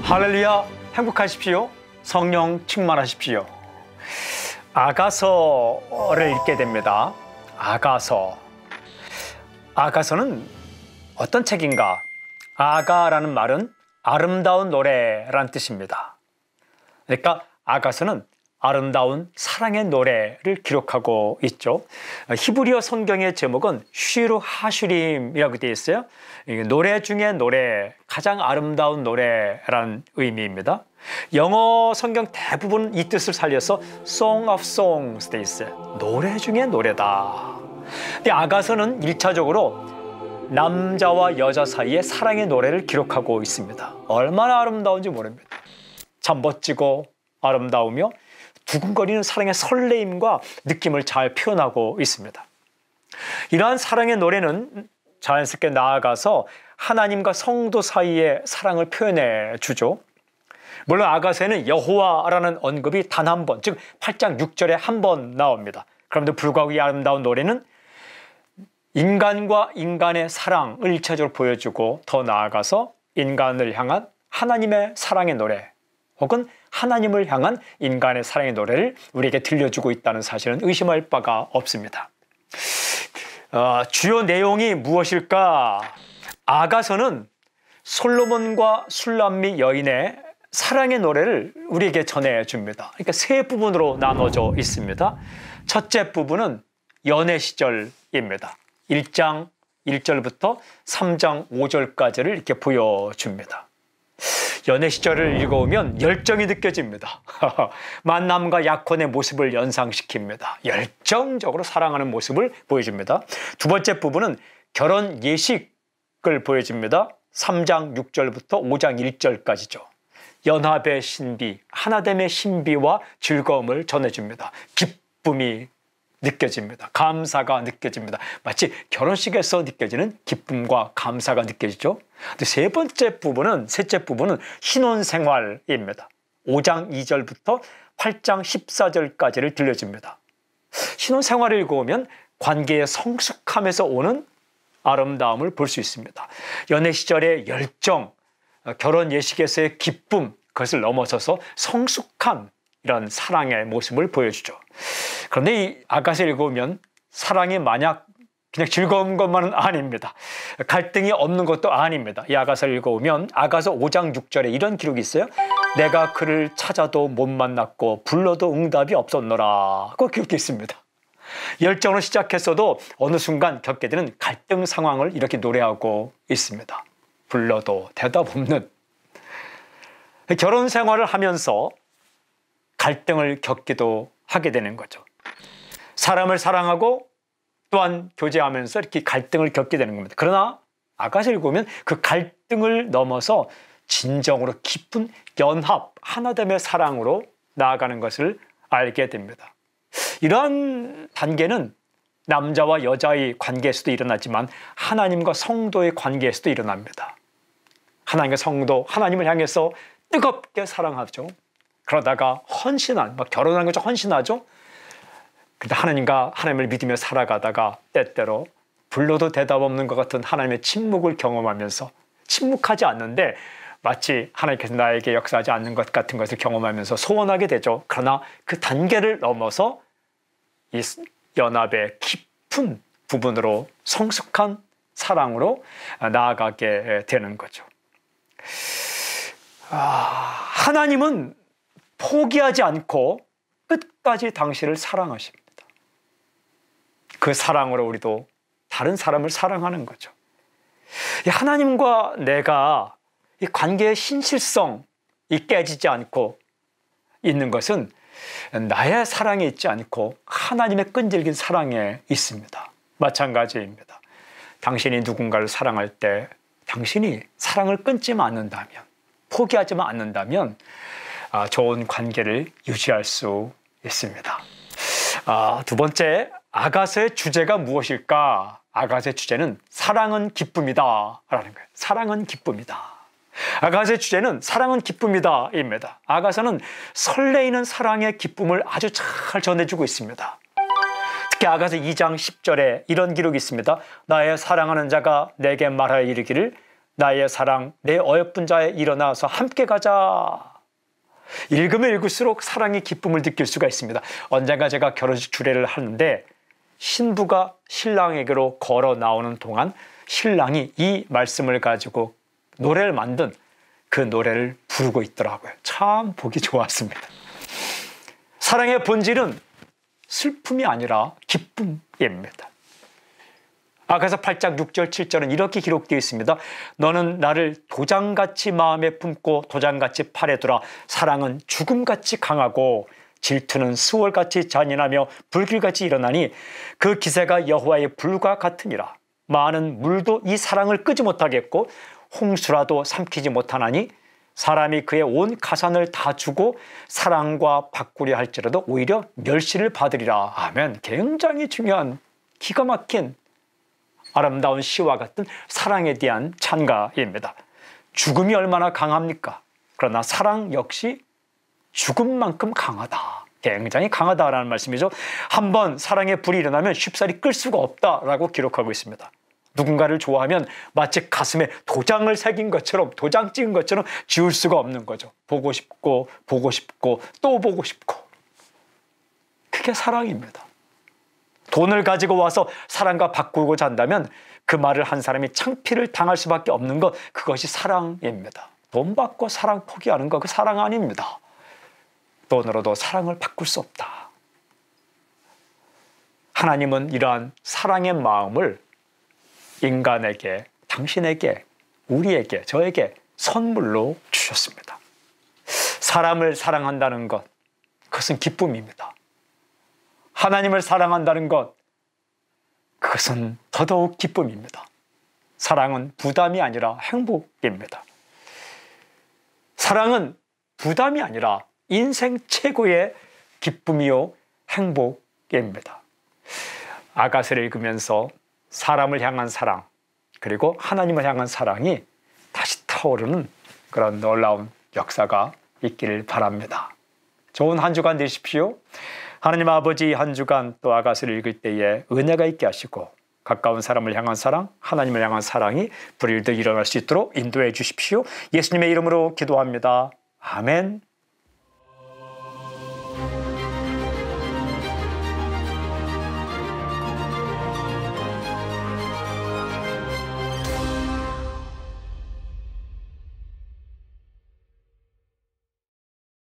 할렐루야, 행복하십시오. 성령 충만하십시오. 아가서를 읽게 됩니다. 아가서는 어떤 책인가? 아가라는 말은 아름다운 노래란 뜻입니다. 그러니까 아가서는 아름다운 사랑의 노래를 기록하고 있죠. 히브리어 성경의 제목은 슈르 하슈림이라고 되어 있어요. 노래 중에 노래, 가장 아름다운 노래라는 의미입니다. 영어 성경 대부분 이 뜻을 살려서 Song of Songs 되어 있어요. 노래 중에 노래다. 근데 아가서는 1차적으로 남자와 여자 사이의 사랑의 노래를 기록하고 있습니다. 얼마나 아름다운지 모릅니다. 참 멋지고 아름다우며 두근거리는 사랑의 설레임과 느낌을 잘 표현하고 있습니다. 이러한 사랑의 노래는 자연스럽게 나아가서 하나님과 성도 사이의 사랑을 표현해 주죠. 물론 아가서에는 여호와라는 언급이 단 한 번, 즉 8장 6절에 한 번 나옵니다. 그럼에도 불구하고 이 아름다운 노래는 인간과 인간의 사랑을 1차적으로 보여주고 더 나아가서 인간을 향한 하나님의 사랑의 노래 혹은 하나님을 향한 인간의 사랑의 노래를 우리에게 들려주고 있다는 사실은 의심할 바가 없습니다. 주요 내용이 무엇일까? 아가서는 솔로몬과 술람미 여인의 사랑의 노래를 우리에게 전해줍니다. 그러니까 세 부분으로 나눠져 있습니다. 첫째 부분은 연애 시절입니다. 1장 1절부터 3장 5절까지를 이렇게 보여줍니다. 연애 시절을 읽어오면 열정이 느껴집니다. 만남과 약혼의 모습을 연상시킵니다. 열정적으로 사랑하는 모습을 보여줍니다. 두 번째 부분은 결혼 예식을 보여줍니다. 3장 6절부터 5장 1절까지죠. 연합의 신비, 하나됨의 신비와 즐거움을 전해줍니다. 기쁨이 느껴집니다. 감사가 느껴집니다. 마치 결혼식에서 느껴지는 기쁨과 감사가 느껴지죠. 세 번째 부분은, 셋째 부분은 신혼생활입니다. 5장 2절부터 8장 14절까지를 들려줍니다. 신혼생활을 읽어오면 관계의 성숙함에서 오는 아름다움을 볼 수 있습니다. 연애 시절의 열정, 결혼 예식에서의 기쁨, 그것을 넘어서서 성숙한 이런 사랑의 모습을 보여주죠. 그런데 이 아가서 읽어보면 사랑이 만약 그냥 즐거운 것만은 아닙니다. 갈등이 없는 것도 아닙니다. 이 아가서를 읽어보면 아가서 5장 6절에 이런 기록이 있어요. 내가 그를 찾아도 못 만났고 불러도 응답이 없었노라. 그 기록이 있습니다. 열정으로 시작했어도 어느 순간 겪게 되는 갈등 상황을 이렇게 노래하고 있습니다. 불러도 대답 없는. 결혼 생활을 하면서 갈등을 겪기도 하게 되는 거죠. 사람을 사랑하고 또한 교제하면서 이렇게 갈등을 겪게 되는 겁니다. 그러나 아가서를 읽으면 그 갈등을 넘어서 진정으로 깊은 연합, 하나됨의 사랑으로 나아가는 것을 알게 됩니다. 이러한 단계는 남자와 여자의 관계에서도 일어나지만 하나님과 성도의 관계에서도 일어납니다. 하나님과 성도, 하나님을 향해서 뜨겁게 사랑하죠. 그러다가 헌신한, 막 결혼하는 거죠. 헌신하죠. 근데 하나님과 하나님을 믿으며 살아가다가 때때로 불러도 대답 없는 것 같은 하나님의 침묵을 경험하면서 침묵하지 않는데 마치 하나님께서 나에게 역사하지 않는 것 같은 것을 경험하면서 소원하게 되죠. 그러나 그 단계를 넘어서 이 연합의 깊은 부분으로 성숙한 사랑으로 나아가게 되는 거죠. 하나님은 포기하지 않고 끝까지 당신을 사랑하십니다. 그 사랑으로 우리도 다른 사람을 사랑하는 거죠. 하나님과 내가 이 관계의 신실성이 깨지지 않고 있는 것은 나의 사랑에 있지 않고 하나님의 끈질긴 사랑에 있습니다. 마찬가지입니다. 당신이 누군가를 사랑할 때 당신이 사랑을 끊지만 않는다면, 포기하지만 않는다면 좋은 관계를 유지할 수 있습니다. 두 번째, 아가서의 주제가 무엇일까? 아가서의 주제는 사랑은 기쁨이다 라는 거예요. 사랑은 기쁨이다. 아가서의 주제는 사랑은 기쁨이다 입니다. 아가서는 설레이는 사랑의 기쁨을 아주 잘 전해주고 있습니다. 특히 아가서 2장 10절에 이런 기록이 있습니다. 나의 사랑하는 자가 내게 말하여 이르기를 나의 사랑, 내 어여쁜 자에 일어나서 함께 가자. 읽으면 읽을수록 사랑의 기쁨을 느낄 수가 있습니다. 언젠가 제가 결혼식 주례를 하는데 신부가 신랑에게로 걸어 나오는 동안 신랑이 이 말씀을 가지고 노래를 만든 그 노래를 부르고 있더라고요. 참 보기 좋았습니다. 사랑의 본질은 슬픔이 아니라 기쁨입니다. 아가서 8장 6절 7절은 이렇게 기록되어 있습니다. 너는 나를 도장같이 마음에 품고 도장같이 팔에 두라. 사랑은 죽음같이 강하고 질투는 수월같이 잔인하며 불길같이 일어나니 그 기세가 여호와의 불과 같으니라. 많은 물도 이 사랑을 끄지 못하겠고 홍수라도 삼키지 못하나니 사람이 그의 온 가산을 다 주고 사랑과 바꾸려 할지라도 오히려 멸시를 받으리라. 아멘. 굉장히 중요한 기가 막힌 아름다운 시와 같은 사랑에 대한 찬가입니다. 죽음이 얼마나 강합니까? 그러나 사랑 역시 죽음만큼 강하다. 굉장히 강하다라는 말씀이죠. 한번 사랑의 불이 일어나면 쉽사리 끌 수가 없다라고 기록하고 있습니다. 누군가를 좋아하면 마치 가슴에 도장을 새긴 것처럼, 도장 찍은 것처럼 지울 수가 없는 거죠. 보고 싶고 보고 싶고 또 보고 싶고. 그게 사랑입니다. 돈을 가지고 와서 사랑과 바꾸고자 한다면 그 말을 한 사람이 창피를 당할 수밖에 없는 것, 그것이 사랑입니다. 돈 받고 사랑 포기하는 거, 그 사랑 아닙니다. 돈으로도 사랑을 바꿀 수 없다. 하나님은 이러한 사랑의 마음을 인간에게, 당신에게, 우리에게, 저에게 선물로 주셨습니다. 사람을 사랑한다는 것, 그것은 기쁨입니다. 하나님을 사랑한다는 것, 그것은 더더욱 기쁨입니다. 사랑은 부담이 아니라 행복입니다. 사랑은 부담이 아니라 인생 최고의 기쁨이요 행복입니다. 아가서를 읽으면서 사람을 향한 사랑, 그리고 하나님을 향한 사랑이 다시 타오르는 그런 놀라운 역사가 있기를 바랍니다. 좋은 한 주간 되십시오. 하나님 아버지, 한 주간 또 아가서를 읽을 때에 은혜가 있게 하시고 가까운 사람을 향한 사랑, 하나님을 향한 사랑이 불일듯 일어날 수 있도록 인도해 주십시오. 예수님의 이름으로 기도합니다. 아멘.